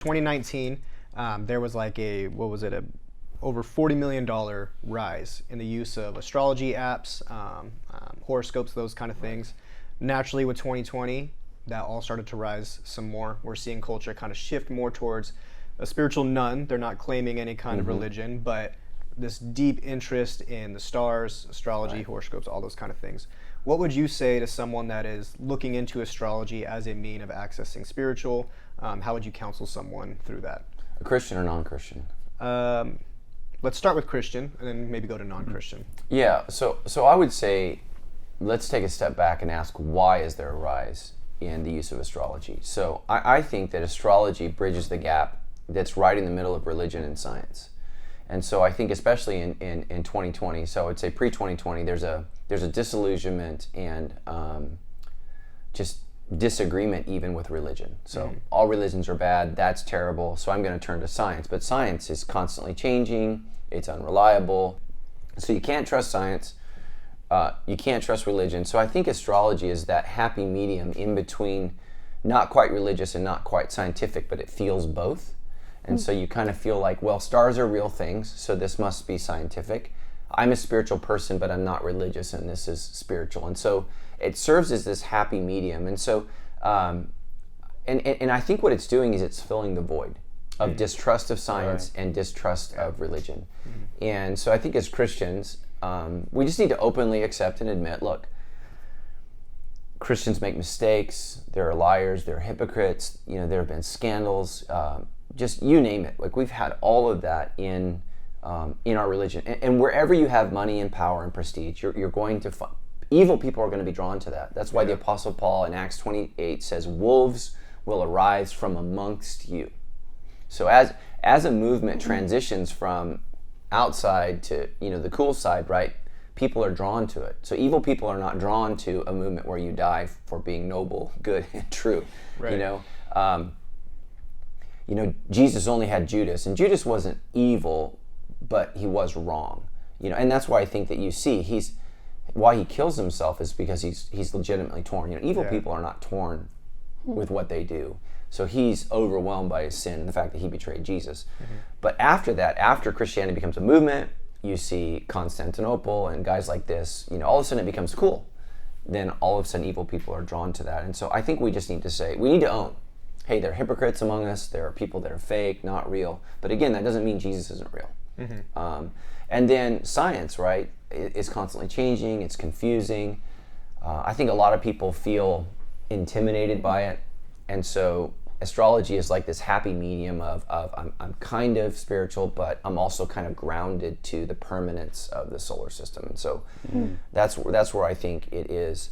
2019, there was like a over $40 million rise in the use of astrology apps, horoscopes, those kind of things. Naturally, with 2020, that all started to rise some more. We're seeing culture kind of shift more towards a spiritual nun. They're not claiming any kind of religion, but this deep interest in the stars, astrology, horoscopes, all those kind of things. What would you say to someone that is looking into astrology as a mean of accessing spiritual? How would you counsel someone through that? A Christian or non-Christian? Let's start with Christian and then maybe go to non-Christian. Yeah, so I would say let's take a step back and ask, why is there a rise in the use of astrology? So I think that astrology bridges the gap that's right in the middle of religion and science. And so I think especially in 2020, so I would say pre-2020, there's a disillusionment and just disagreement even with religion. So all religions are bad, that's terrible, so I'm going to turn to science. But science is constantly changing, it's unreliable, so you can't trust science, you can't trust religion. So I think astrology is that happy medium in between not quite religious and not quite scientific, but it feels both. And so you kind of feel like, well, stars are real things, so this must be scientific. I'm a spiritual person, but I'm not religious, and this is spiritual. And so it serves as this happy medium. And so, and I think what it's doing is it's filling the void of distrust of science and distrust of religion. And so I think as Christians, we just need to openly accept and admit, look, Christians make mistakes, there are liars, there are hypocrites, there have been scandals, just you name it. Like, we've had all of that in our religion. And wherever you have money and power and prestige, you're going to find evil people are going to be drawn to that. That's why the Apostle Paul in Acts 28 says, wolves will arise from amongst you. So as a movement transitions from outside to the cool side, right? People are drawn to it. So evil people are not drawn to a movement where you die for being noble, good, and true. Right. Jesus only had Judas, and Judas wasn't evil, but he was wrong. And that's why I think that you see why he kills himself is because he's legitimately torn. Evil people are not torn with what they do. So he's overwhelmed by his sin and the fact that he betrayed Jesus. But after that, after Christianity becomes a movement, you see Constantinople and guys like this, all of a sudden it becomes cool. Then all of a sudden evil people are drawn to that. And so I think we just need to say, we need to own, hey, there are hypocrites among us, there are people that are fake, not real. But again, that doesn't mean Jesus isn't real. And then science, right, is constantly changing, it's confusing. I think a lot of people feel intimidated by it. And so astrology is like this happy medium of I'm kind of spiritual, but I'm also kind of grounded to the permanence of the solar system. And so that's where I think it is.